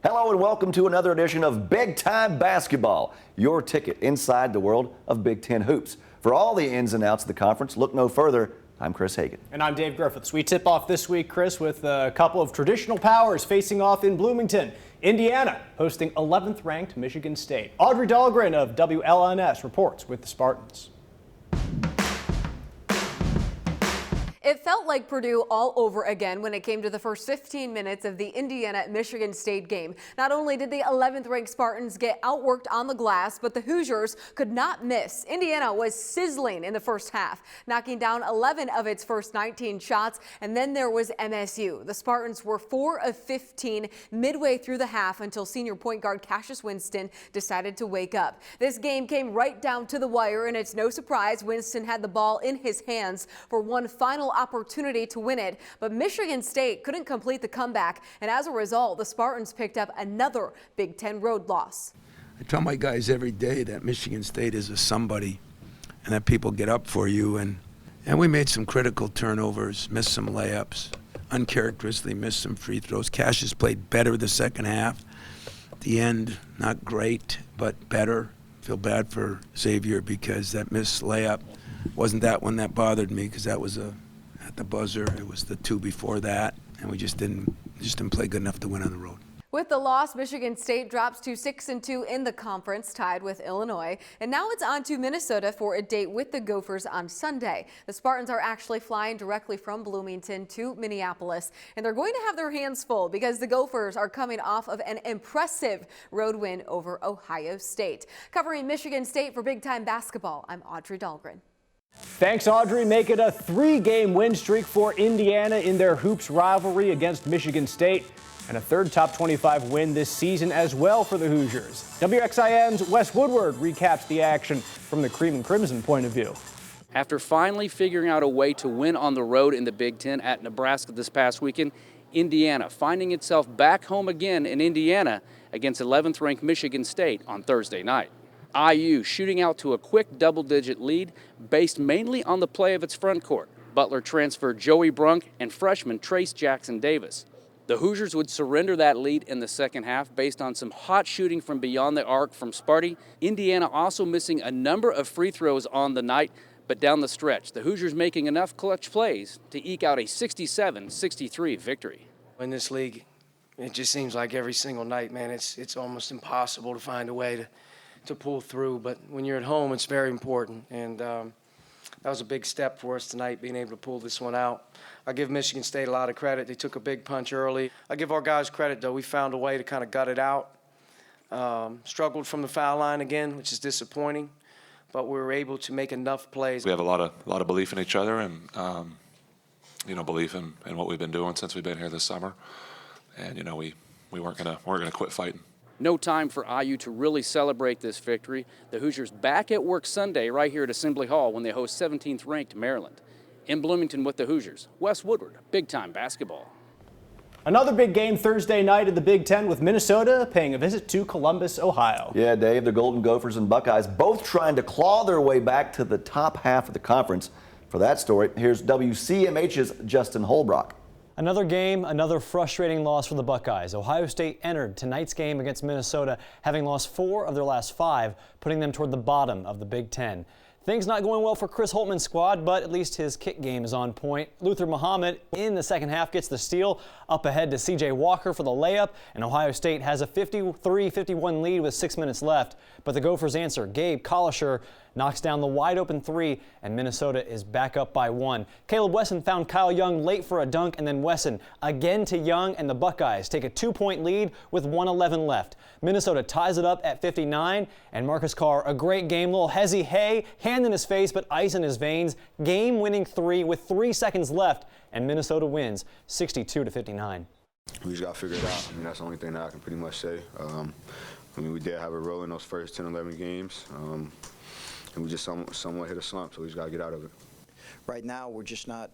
Hello and welcome to another edition of Big Time Basketball, your ticket inside the world of Big Ten hoops. For all the ins and outs of the conference, look no further. I'm Chris Hagan. And I'm Dave Griffiths. We tip off this week, Chris, with a couple of traditional powers facing off in Bloomington. Indiana hosting 11th ranked Michigan State. Audrey Dahlgren of WLNS reports with the Spartans. It felt like Purdue all over again when it came to the first 15 minutes of the Indiana-Michigan State game. Not only did the 11th ranked Spartans get outworked on the glass, but the Hoosiers could not miss. Indiana was sizzling in the first half, knocking down 11 of its first 19 shots, and then there was MSU. The Spartans were 4 of 15 midway through the half until senior point guard Cassius Winston decided to wake up. This game came right down to the wire, and it's no surprise Winston had the ball in his hands for one final opportunity to win it, but Michigan State couldn't complete the comeback, and as a result, the Spartans picked up another Big Ten road loss. I tell my guys every day that Michigan State is a somebody and that people get up for you, and we made some critical turnovers, missed some layups, uncharacteristically missed some free throws. Cassius played better the second half. At the end, not great, but better. Feel bad for Xavier because that missed layup wasn't that one that bothered me, because that was at the buzzer. It was the two before that, and we just didn't play good enough to win on the road. With the loss, Michigan State drops to 6-2 in the conference, tied with Illinois. And now it's on to Minnesota for a date with the Gophers on Sunday. The Spartans are actually flying directly from Bloomington to Minneapolis, and they're going to have their hands full because the Gophers are coming off of an impressive road win over Ohio State. Covering Michigan State for Big Time Basketball, I'm Audrey Dahlgren. Thanks, Audrey. Make it a 3-game win streak for Indiana in their hoops rivalry against Michigan State, and a third top 25 win this season as well for the Hoosiers. WXIN's Wes Woodward recaps the action from the Cream and Crimson point of view. After finally figuring out a way to win on the road in the Big Ten at Nebraska this past weekend, Indiana finding itself back home again in Indiana against 11th ranked Michigan State on Thursday night. IU shooting out to a quick double-digit lead based mainly on the play of its front court. Butler transfer Joey Brunk and freshman Trace Jackson Davis. The Hoosiers would surrender that lead in the second half based on some hot shooting from beyond the arc from Sparty. Indiana also missing a number of free throws on the night, but down the stretch, the Hoosiers making enough clutch plays to eke out a 67-63 victory. In this league, it just seems like every single night, man, it's almost impossible to find a way to pull through. But when you're at home, it's very important. And that was a big step for us tonight, being able to pull this one out. I give Michigan State a lot of credit. They took a big punch early. I give our guys credit, though. We found a way to kind of gut it out. Struggled from the foul line again, which is disappointing, but we were able to make enough plays. We have a lot of belief in each other, and belief in what we've been doing since we've been here this summer. And we weren't gonna quit fighting. No time for IU to really celebrate this victory. The Hoosiers back at work Sunday right here at Assembly Hall when they host 17th ranked Maryland. In Bloomington with the Hoosiers, Wes Woodward, Big Time Basketball. Another big game Thursday night in the Big Ten with Minnesota paying a visit to Columbus, Ohio. Yeah, Dave, the Golden Gophers and Buckeyes both trying to claw their way back to the top half of the conference. For that story, here's WCMH's Justin Holbrook. Another game, another frustrating loss for the Buckeyes. Ohio State entered tonight's game against Minnesota having lost 4 of their last 5, putting them toward the bottom of the Big Ten. Things not going well for Chris Holtman's squad, but at least his kick game is on point. Luther Muhammad in the second half gets the steal, up ahead to C.J. Walker for the layup, and Ohio State has a 53-51 lead with 6 minutes left. But the Gophers answer. Gabe Collisher knocks down the wide-open 3, and Minnesota is back up by 1. Caleb Wesson found Kyle Young late for a dunk, and then Wesson again to Young, and the Buckeyes take a 2-point lead with 1:11 left. Minnesota ties it up at 59, and Marcus Carr, a great game. Little hezzy hay, hand in his face, but ice in his veins. Game-winning 3 with 3 seconds left, and Minnesota wins 62-59. We just got to figure it out. That's the only thing that I can pretty much say. We did have a roll in those first 10, 11 games. And we just somewhat hit a slump, so we just got to get out of it. Right now, we're just not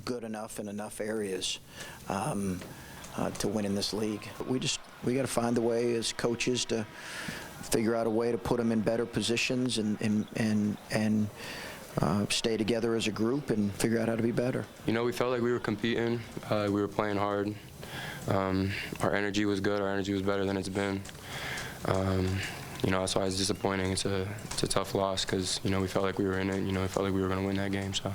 good enough in enough areas to win in this league. We got to find a way as coaches to figure out a way to put them in better positions and stay together as a group and figure out how to be better. We felt like we were competing. We were playing hard. Our energy was good. Our energy was better than it's been. You know, that's why it's disappointing. It's a tough loss because, you know, we felt like we were in it. You know, we felt like we were going to win that game. So.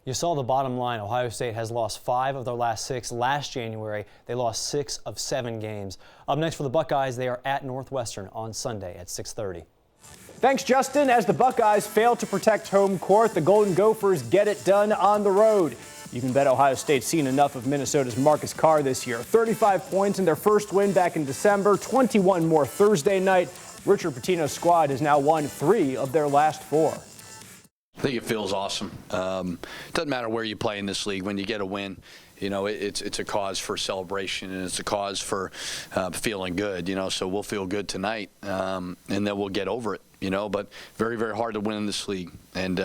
You saw the bottom line. Ohio State has lost 5 of their last 6. Last January, they lost 6 of 7 games. Up next for the Buckeyes, they are at Northwestern on Sunday at 6:30. Thanks, Justin. As the Buckeyes fail to protect home court, the Golden Gophers get it done on the road. You can bet Ohio State's seen enough of Minnesota's Marcus Carr this year. 35 points in their first win back in December, 21 more Thursday night. Richard Pitino's squad has now won 3 of their last 4. I think it feels awesome. It doesn't matter where you play in this league. When you get a win, you know, it's a cause for celebration, and it's a cause for feeling good, you know. So we'll feel good tonight, and then we'll get over it, you know. But very, very hard to win in this league. And,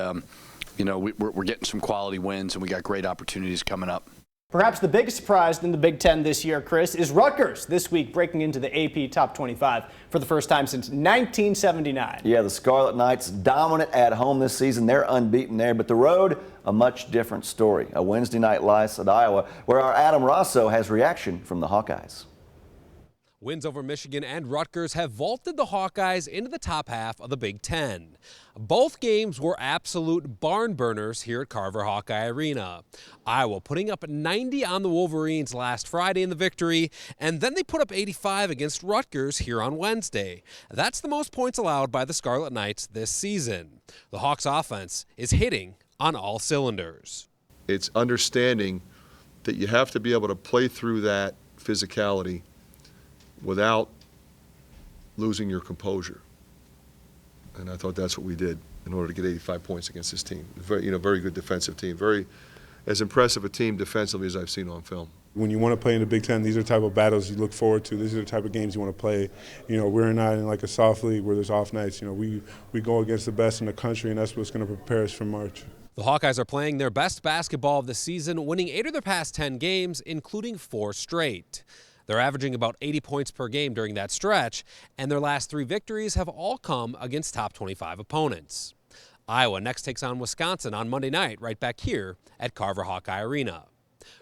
you know, we're getting some quality wins, and we got great opportunities coming up. Perhaps the biggest surprise in the Big Ten this year, Chris, is Rutgers this week breaking into the AP Top 25 for the first time since 1979. Yeah, the Scarlet Knights dominant at home this season. They're unbeaten there, but the road, a much different story. A Wednesday night loss at Iowa, where our Adam Rosso has reaction from the Hawkeyes. Wins over Michigan and Rutgers have vaulted the Hawkeyes into the top half of the Big Ten. Both games were absolute barn burners here at Carver Hawkeye Arena. Iowa putting up 90 on the Wolverines last Friday in the victory, and then they put up 85 against Rutgers here on Wednesday. That's the most points allowed by the Scarlet Knights this season. The Hawks' offense is hitting on all cylinders. It's understanding that you have to be able to play through that physicality without losing your composure. And I thought that's what we did in order to get 85 points against this team. Very good defensive team. As impressive a team defensively as I've seen on film. When you want to play in the Big Ten, these are the type of battles you look forward to. These are the type of games you want to play. You know, we're not in like a soft league where there's off nights. You know, we go against the best in the country, and that's what's going to prepare us for March. The Hawkeyes are playing their best basketball of the season, winning 8 of their past 10 games, including 4 straight. They're averaging about 80 points per game during that stretch, and their last 3 victories have all come against top 25 opponents. Iowa next takes on Wisconsin on Monday night, right back here at Carver Hawkeye Arena.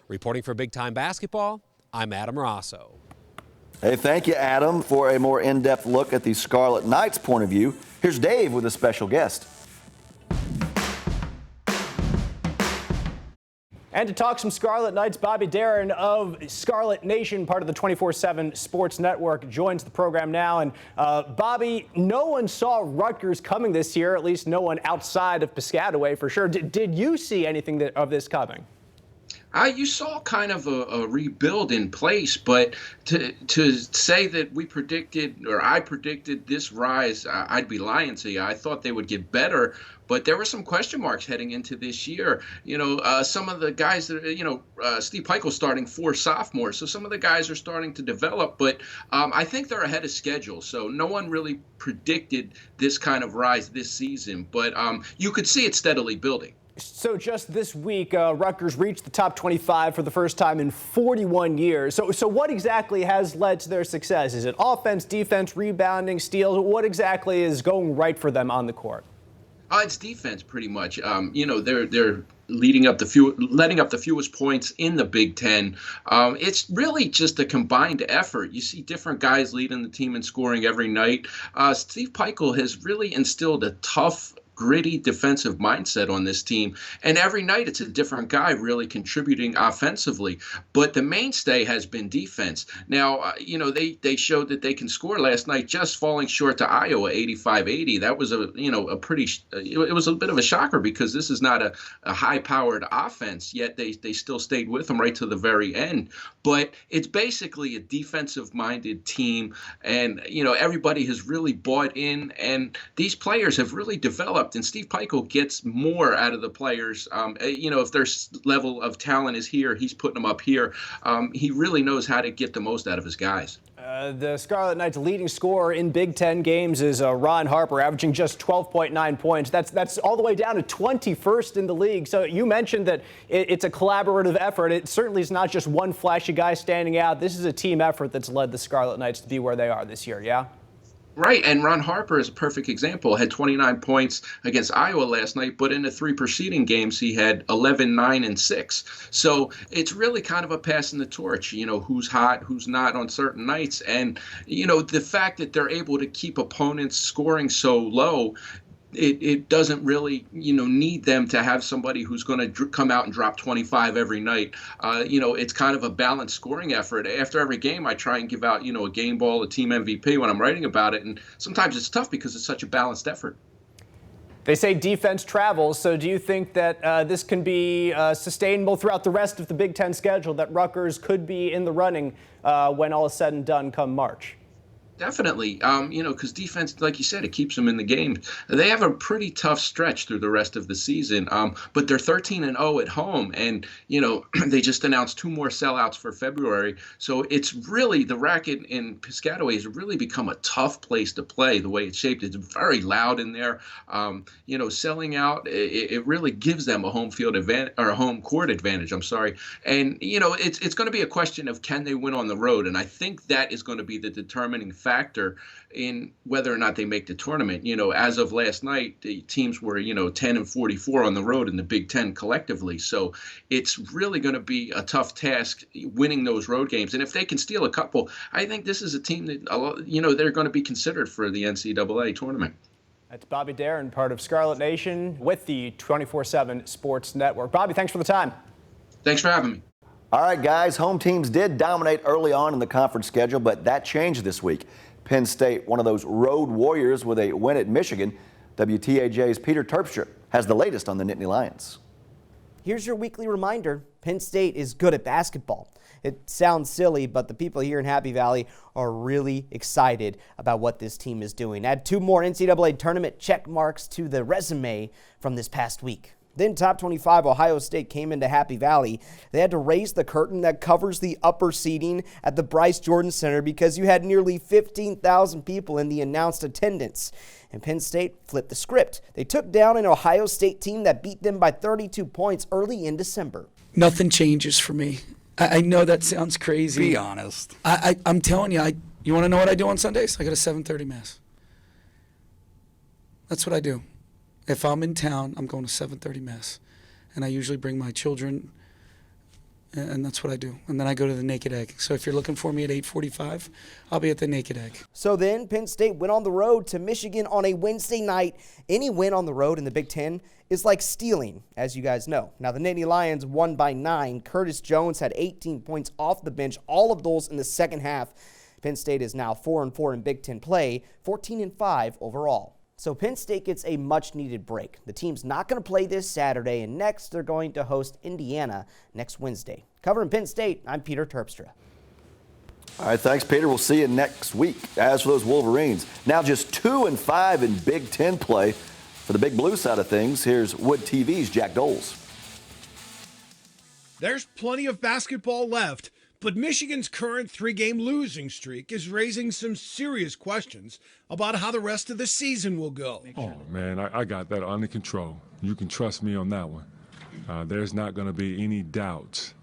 Reporting for Big Time Basketball, I'm Adam Rosso. Hey, thank you, Adam. For a more in-depth look at the Scarlet Knights' point of view, here's Dave with a special guest. And to talk some Scarlet Knights, Bobby Darin of Scarlet Nation, part of the 24/7 Sports Network, joins the program now. And Bobby, no one saw Rutgers coming this year, at least no one outside of Piscataway for sure. Did you see anything of this coming? You saw kind of a rebuild in place, but to say that we predicted, or I predicted this rise, I'd be lying to you. I thought they would get better, but there were some question marks heading into this year. You know, some of the guys that, Steve Peichel starting 4 sophomores, so some of the guys are starting to develop, but I think they're ahead of schedule. So no one really predicted this kind of rise this season, but you could see it steadily building. So just this week, Rutgers reached the top 25 for the first time in 41 years. So what exactly has led to their success? Is it offense, defense, rebounding, steals? What exactly is going right for them on the court? It's defense, pretty much. They're letting up the fewest points in the Big Ten. It's really just a combined effort. You see different guys leading the team in scoring every night. Steve Peichel has really instilled a tough, gritty defensive mindset on this team, and every night it's a different guy really contributing offensively, but the mainstay has been defense. Now, they showed that they can score last night, just falling short to Iowa 85-80. That was it was a bit of a shocker because this is not a high-powered offense, yet they still stayed with them right to the very end. But it's basically a defensive-minded team, and everybody has really bought in, and these players have really developed. And Steve Peichel gets more out of the players. If their level of talent is here, he's putting them up here. He really knows how to get the most out of his guys. The Scarlet Knights' leading scorer in Big Ten games is Ron Harper, averaging just 12.9 points. That's all the way down to 21st in the league. So you mentioned that it's a collaborative effort. It certainly is not just one flashy guy standing out. This is a team effort that's led the Scarlet Knights to be where they are this year, yeah? Right, and Ron Harper is a perfect example. Had 29 points against Iowa last night, but in the 3 preceding games, he had 11, 9, and 6. So it's really kind of a passing the torch, who's hot, who's not on certain nights. And, the fact that they're able to keep opponents scoring so low, it doesn't really, need them to have somebody who's going to come out and drop 25 every night. It's kind of a balanced scoring effort. After every game, I try and give out, a game ball, a team MVP when I'm writing about it. And sometimes it's tough because it's such a balanced effort. They say defense travels, so do you think that this can be sustainable throughout the rest of the Big Ten schedule, that Rutgers could be in the running when all is said and done come March? Definitely, because defense, like you said, it keeps them in the game. They have a pretty tough stretch through the rest of the season, but they're 13-0 at home, and they just announced 2 more sellouts for February. So it's really, the racket in Piscataway has really become a tough place to play. The way it's shaped, it's very loud in there. Selling out, it really gives them a home field advantage, or a home court advantage. I'm sorry, and it's going to be a question of can they win on the road, and I think that is going to be the determining factor in whether or not they make the tournament. As of last night, the teams were 10-44 on the road in the Big Ten collectively. So it's really going to be a tough task winning those road games. And if they can steal a couple, I think this is a team that they're going to be considered for the NCAA tournament. That's Bobby Darin, part of Scarlet Nation with the 24/7 Sports Network. Bobby, thanks for the time. Thanks for having me. All right, guys, home teams did dominate early on in the conference schedule, but that changed this week. Penn State, one of those road warriors with a win at Michigan. WTAJ's Peter Terpstra has the latest on the Nittany Lions. Here's your weekly reminder. Penn State is good at basketball. It sounds silly, but the people here in Happy Valley are really excited about what this team is doing. Add 2 more NCAA tournament check marks to the resume from this past week. Then top 25 Ohio State came into Happy Valley. They had to raise the curtain that covers the upper seating at the Bryce Jordan Center because you had nearly 15,000 people in the announced attendance. And Penn State flipped the script. They took down an Ohio State team that beat them by 32 points early in December. Nothing changes for me. I know that sounds crazy. Be honest. I'm telling you, you want to know what I do on Sundays? I got a 7:30 Mass. That's what I do. If I'm in town, I'm going to 7:30 Mass. And I usually bring my children, and that's what I do. And then I go to the Naked Egg. So if you're looking for me at 8:45, I'll be at the Naked Egg. So then Penn State went on the road to Michigan on a Wednesday night. Any win on the road in the Big Ten is like stealing, as you guys know. Now, the Nittany Lions won by 9. Curtis Jones had 18 points off the bench, all of those in the second half. Penn State is now 4-4 in Big Ten play, 14-5 overall. So Penn State gets a much-needed break. The team's not going to play this Saturday, and next they're going to host Indiana next Wednesday. Covering Penn State, I'm Peter Terpstra. All right, thanks, Peter. We'll see you next week. As for those Wolverines, now just 2-5 in Big Ten play. For the Big Blue side of things, here's Wood TV's Jack Doles. There's plenty of basketball left, but Michigan's current 3-game losing streak is raising some serious questions about how the rest of the season will go. Oh, man, I got that under control. You can trust me on that one. There's not going to be any doubt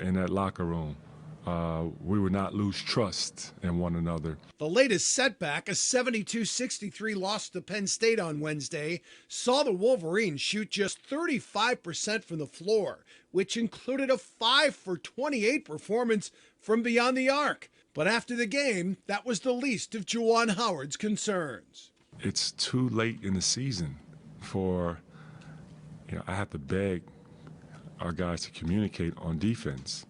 in that locker room. We will not lose trust in one another. The latest setback, a 72-63 loss to Penn State on Wednesday, saw the Wolverines shoot just 35% from the floor, which included a 5-for-28 performance from beyond the arc. But after the game, that was the least of Juwan Howard's concerns. It's too late in the season for, I have to beg our guys to communicate on defense.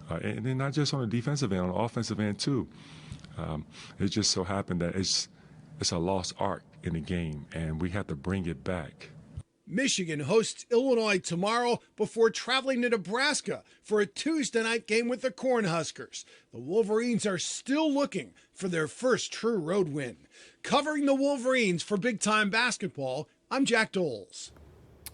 And then not just on the defensive end, on the offensive end too. It just so happened that it's a lost art in the game, and we have to bring it back. Michigan hosts Illinois tomorrow before traveling to Nebraska for a Tuesday night game with the Cornhuskers. The Wolverines are still looking for their first true road win. Covering the Wolverines for Big Time Basketball, I'm Jack Doles.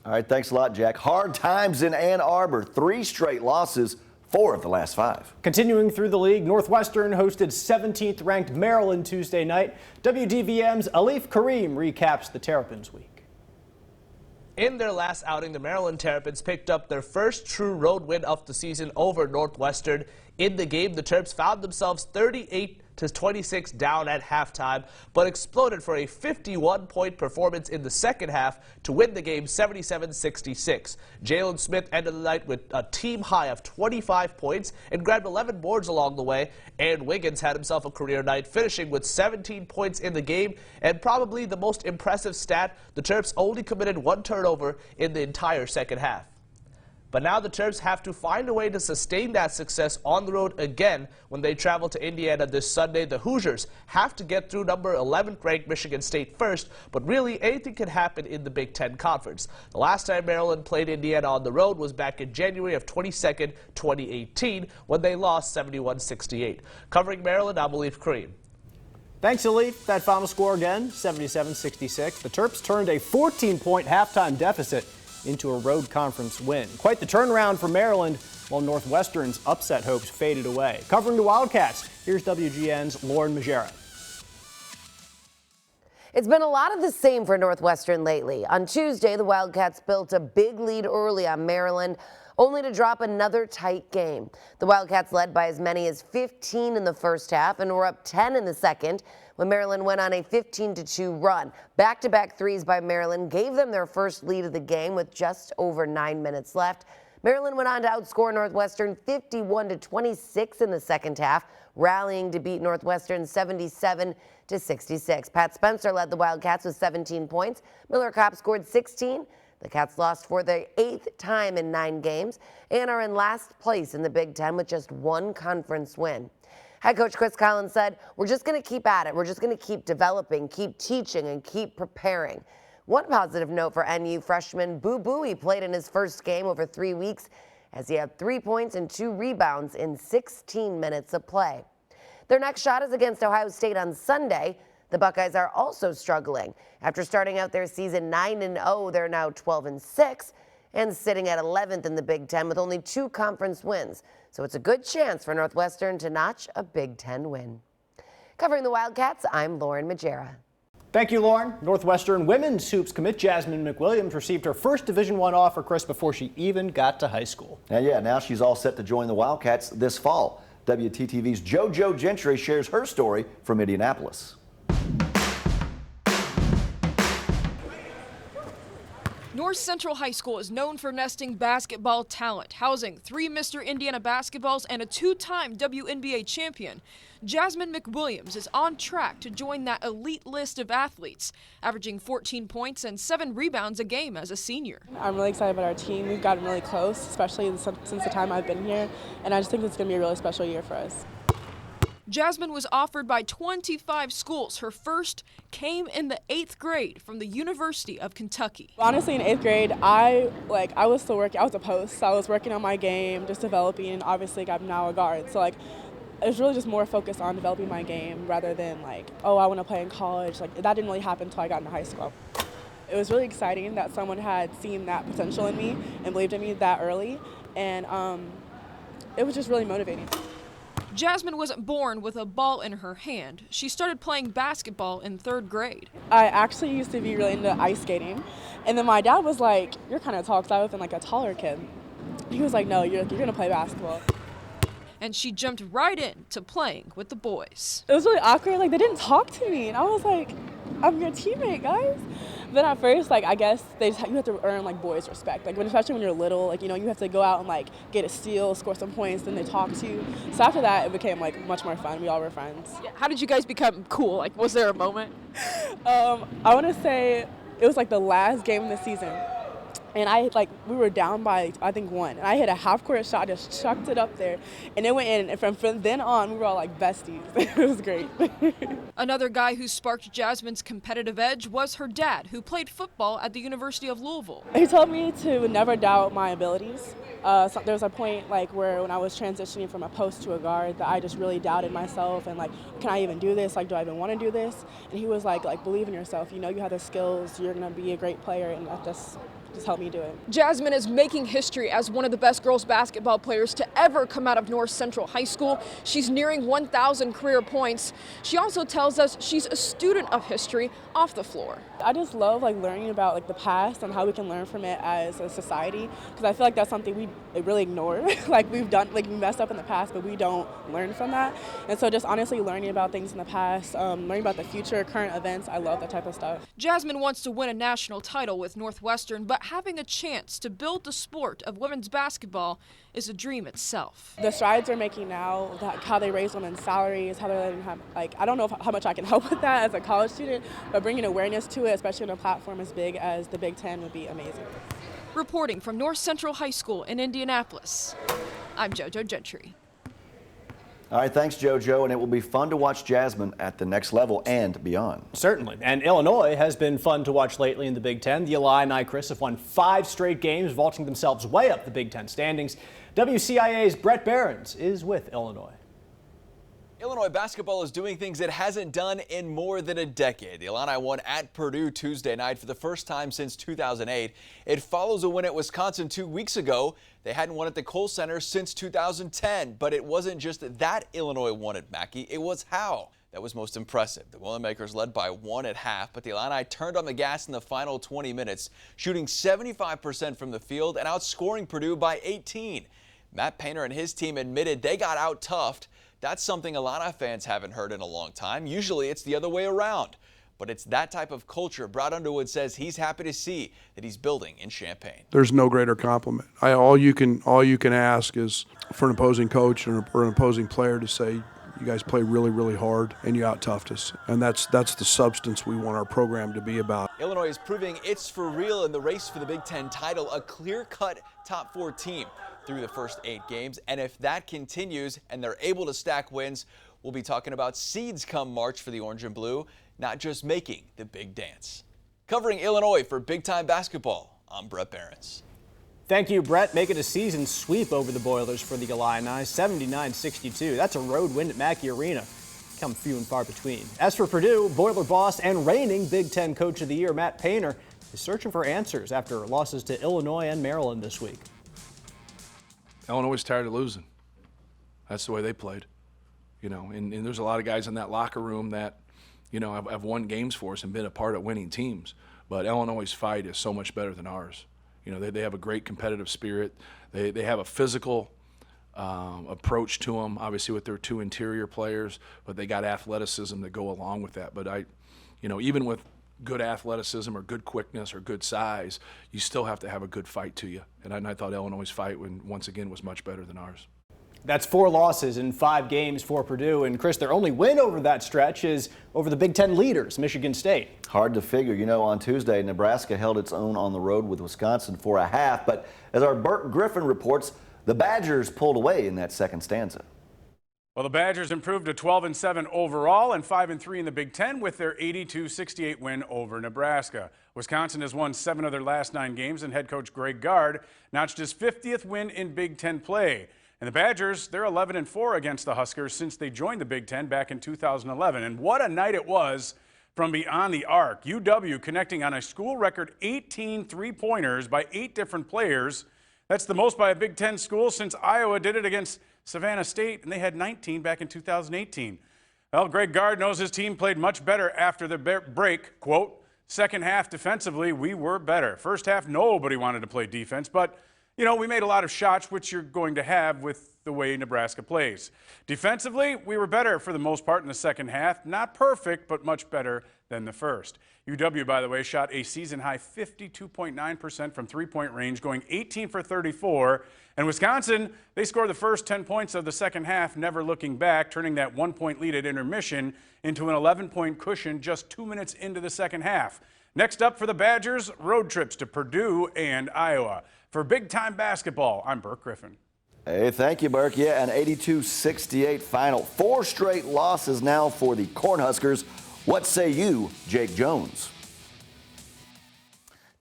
All right, thanks a lot, Jack. Hard times in Ann Arbor, 3 straight losses. 4 of the last 5. Continuing through the league, Northwestern hosted 17th ranked Maryland Tuesday night. WDVM's Alif Kareem recaps the Terrapins' week. In their last outing, the Maryland Terrapins picked up their first true road win of the season over Northwestern. In the game, the Terps found themselves 38 to 26 down at halftime, but exploded for a 51-point performance in the second half to win the game 77-66. Jalen Smith ended the night with a team high of 25 points and grabbed 11 boards along the way. And Wiggins had himself a career night, finishing with 17 points in the game, and probably the most impressive stat, the Terps only committed 1 turnover in the entire second half. But now the Terps have to find a way to sustain that success on the road again when they travel to Indiana this Sunday. The Hoosiers have to get through number 11th ranked Michigan State first, but really anything can happen in the Big Ten Conference. The last time Maryland played Indiana on the road was back in January of 2018 when they lost 71-68. Covering Maryland, I'm Alif Kareem. Thanks, Alif. That final score again, 77-66. The Terps turned a 14-point halftime deficit into a road conference win. Quite the turnaround for Maryland, while Northwestern's upset hopes faded away. Covering the Wildcats, here's WGN's Lauren Majera. It's been a lot of the same for Northwestern lately. On Tuesday, the Wildcats built a big lead early on Maryland, only to drop another tight game. The Wildcats led by as many as 15 in the first half and were up 10 in the second when Maryland went on a 15-2 run. Back-to-back threes by Maryland gave them their first lead of the game with just over 9 minutes left. Maryland went on to outscore Northwestern 51-26 in the second half, rallying to beat Northwestern 77-66. Pat Spencer led the Wildcats with 17 points. Miller Kopp scored 16. The Cats lost for the 8th time in 9 games and are in last place in the Big Ten with just 1 conference win. Head coach Chris Collins said, "We're just going to keep at it. We're just going to keep developing, keep teaching, and keep preparing." One positive note for NU freshman Boo Buie played in his first game over 3 weeks as he had 3 points and 2 rebounds in 16 minutes of play. Their next shot is against Ohio State on Sunday. The Buckeyes are also struggling. After starting out their season 9-0, they're now 12-6 and sitting at 11th in the Big Ten with only 2 conference wins. So it's a good chance for Northwestern to notch a Big Ten win. Covering the Wildcats, I'm Lauren Majera. Thank you, Lauren. Northwestern women's hoops commit Jasmine McWilliams received her first Division I offer, Chris, before she even got to high school. Now she's all set to join the Wildcats this fall. WTTV's JoJo Gentry shares her story from Indianapolis. North Central High School is known for nesting basketball talent, housing 3 Mr. Indiana basketballs and a 2-time WNBA champion. Jasmine McWilliams is on track to join that elite list of athletes, averaging 14 points and 7 rebounds a game as a senior. I'm really excited about our team. We've gotten really close, especially since the time I've been here, and I just think it's going to be a really special year for us. Jasmine was offered by 25 schools. Her first came in the 8th grade from the University of Kentucky. Honestly, in 8th grade, I was still working. I was a post, so I was working on my game, just developing, and obviously I'm now a guard. So it was really just more focused on developing my game rather than oh, I want to play in college. That didn't really happen until I got into high school. It was really exciting that someone had seen that potential in me and believed in me that early, and it was just really motivating. Jasmine wasn't born with a ball in her hand. She started playing basketball in 3rd grade. I actually used to be really into ice skating, and then my dad was like, "You're kind of tall," because I was a taller kid. He was like, "No, you're going to play basketball." And she jumped right in to playing with the boys. It was really awkward. They didn't talk to me, and I was like, "I'm your teammate, guys." Then at first, I guess you have to earn boys' respect. Especially when you're little, you have to go out and get a steal, score some points, then they talk to you. So after that, it became much more fun. We all were friends. Yeah. How did you guys become cool? Was there a moment? I want to say it was the last game of the season. And we were down by, I think, 1. And I hit a half-court shot, just chucked it up there. And it went in. And from then on, we were all besties. It was great. Another guy who sparked Jasmine's competitive edge was her dad, who played football at the University of Louisville. He told me to never doubt my abilities. So there was a point where when I was transitioning from a post to a guard that I just really doubted myself and can I even do this? Do I even want to do this? And he was like believe in yourself. You have the skills. You're going to be a great player. And just help me do it. Jasmine is making history as one of the best girls basketball players to ever come out of North Central High School. She's nearing 1,000 career points. She also tells us she's a student of history off the floor. I just love learning about the past and how we can learn from it as a society, because I feel like that's something we really ignore. We messed up in the past, but we don't learn from that. And so just honestly learning about things in the past, learning about the future, current events, I love that type of stuff. Jasmine wants to win a national title with Northwestern, but having a chance to build the sport of women's basketball is a dream itself. The strides they're making now, how they raise women's salaries, how they're letting them have, I don't know how much I can help with that as a college student, but bringing awareness to it, especially on a platform as big as the Big Ten, would be amazing. Reporting from North Central High School in Indianapolis, I'm JoJo Gentry. All right, thanks, JoJo, and it will be fun to watch Jasmine at the next level and beyond. Certainly, and Illinois has been fun to watch lately in the Big Ten. The Illini, Chris, have won 5 straight games, vaulting themselves way up the Big Ten standings. WCIA's Brett Behrens is with Illinois. Illinois basketball is doing things it hasn't done in more than a decade. The Illini won at Purdue Tuesday night for the first time since 2008. It follows a win at Wisconsin 2 weeks ago. They hadn't won at the Kohl Center since 2010, but it wasn't just that Illinois won at Mackey, it was how. That was most impressive. The Boilermakers led by 1 at half, but the Illini turned on the gas in the final 20 minutes, shooting 75% from the field and outscoring Purdue by 18. Matt Painter and his team admitted they got out-toughed. That's something Illini fans haven't heard in a long time. Usually it's the other way around. But it's that type of culture Brad Underwood says he's happy to see that he's building in Champaign. There's no greater compliment. All you can ask is for an opposing coach or an opposing player to say, you guys play really, really hard and you out-toughed us. And that's the substance we want our program to be about. Illinois is proving it's for real in the race for the Big Ten title, a clear-cut top 4 team through the first 8 games. And if that continues and they're able to stack wins, we'll be talking about seeds come March for the Orange and Blue, not just making the big dance. Covering Illinois for Big Time Basketball, I'm Brett Behrens. Thank you, Brett. Make it a season sweep over the Boilers for the Illini, 79-62. That's a road win at Mackey Arena. Come few and far between. As for Purdue, Boiler boss and reigning Big Ten Coach of the Year, Matt Painter, is searching for answers after losses to Illinois and Maryland this week. Illinois is tired of losing. That's the way they played. And there's a lot of guys in that locker room that, have won games for us and been a part of winning teams. But Illinois' fight is so much better than ours. They have a great competitive spirit. They have a physical approach to them, obviously with their 2 interior players, but they got athleticism that go along with that. But even with good athleticism or good quickness or good size, you still have to have a good fight to you. And I thought Illinois' fight, once again, was much better than ours. That's 4 losses in 5 games for Purdue. And Chris, their only win over that stretch is over the Big Ten leaders, Michigan State. Hard to figure. On Tuesday, Nebraska held its own on the road with Wisconsin for a half. But as our Burt Griffin reports, the Badgers pulled away in that second stanza. Well, the Badgers improved to 12-7 overall and 5-3 in the Big Ten with their 82-68 win over Nebraska. Wisconsin has won 7 of their last 9 games, and head coach Greg Gard notched his 50th win in Big Ten play. And the Badgers, they're 11-4 against the Huskers since they joined the Big Ten back in 2011. And what a night it was from beyond the arc. UW connecting on a school record 18 three-pointers by 8 different players. That's the most by a Big Ten school since Iowa did it against Savannah State, and they had 19 back in 2018. Well, Greg Gard knows his team played much better after the break. Quote, second half defensively, we were better. First half, nobody wanted to play defense, but we made a lot of shots, which you're going to have with the way Nebraska plays. Defensively, we were better for the most part in the second half. Not perfect, but much better than the first. UW, by the way, shot a season-high 52.9% from three-point range, going 18 for 34. And Wisconsin, they scored the first 10 points of the second half, never looking back, turning that 1-point lead at intermission into an 11-point cushion just 2 minutes into the second half. Next up for the Badgers, road trips to Purdue and Iowa. For Big Time Basketball, I'm Burt Griffin. Hey, thank you, Burke. Yeah, an 82-68 final. 4 straight losses now for the Cornhuskers. What say you, Jake Jones?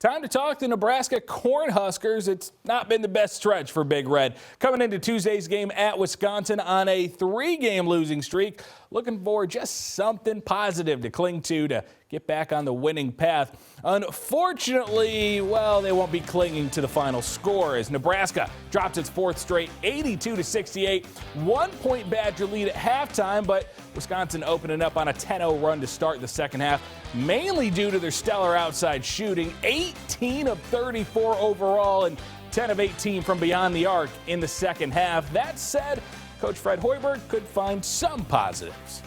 Time to talk the Nebraska Cornhuskers. It's not been the best stretch for Big Red. Coming into Tuesday's game at Wisconsin on a 3-game losing streak, looking for just something positive to cling to get back on the winning path. Unfortunately, well, they won't be clinging to the final score as Nebraska drops its fourth straight 82-68. 1 point Badger lead at halftime, but Wisconsin opening up on a 10-0 run to start the second half, mainly due to their stellar outside shooting, 18 of 34 overall and 10 of 18 from beyond the arc in the second half. That said, Coach Fred Hoiberg could find some positives.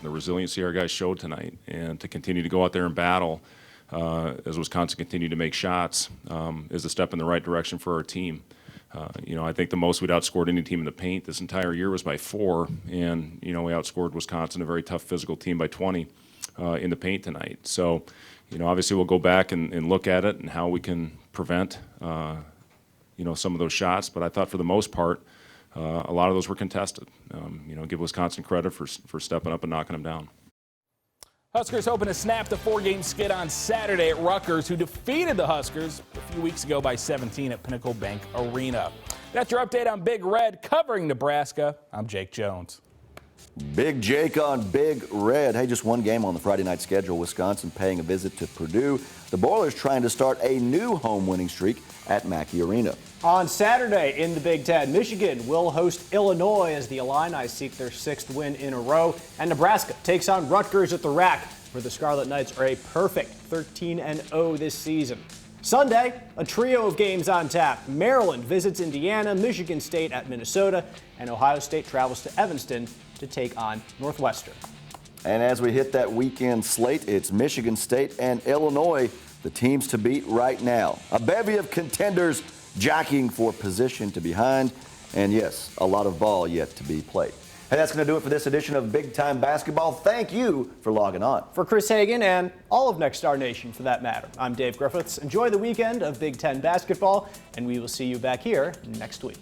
The resiliency our guys showed tonight, and to continue to go out there and battle as Wisconsin continued to make shots is a step in the right direction for our team. I think the most we'd outscored any team in the paint this entire year was by 4, and we outscored Wisconsin, a very tough physical team, by 20 in the paint tonight. So, obviously we'll go back and look at it and how we can prevent some of those shots. But I thought for the most part, a lot of those were contested. Give Wisconsin credit for stepping up and knocking them down. Huskers hoping to snap the 4-game skid on Saturday at Rutgers, who defeated the Huskers a few weeks ago by 17 at Pinnacle Bank Arena. That's your update on Big Red covering Nebraska. I'm Jake Jones. Big Jake on Big Red. Hey, just one game on the Friday night schedule. Wisconsin paying a visit to Purdue. The Boilers trying to start a new home winning streak at Mackey Arena. On Saturday in the Big Ten, Michigan will host Illinois as the Illini seek their 6th win in a row. And Nebraska takes on Rutgers at the Rack, where the Scarlet Knights are a perfect 13-0 this season. Sunday, a trio of games on tap. Maryland visits Indiana, Michigan State at Minnesota, and Ohio State travels to Evanston to take on Northwestern. And as we hit that weekend slate, it's Michigan State and Illinois, the teams to beat right now. A bevy of contenders jockeying for position to behind, and yes, a lot of ball yet to be played. Hey, that's going to do it for this edition of Big Time Basketball. Thank you for logging on. For Chris Hagan and all of Next Star Nation for that matter, I'm Dave Griffiths. Enjoy the weekend of Big Ten basketball, and we will see you back here next week.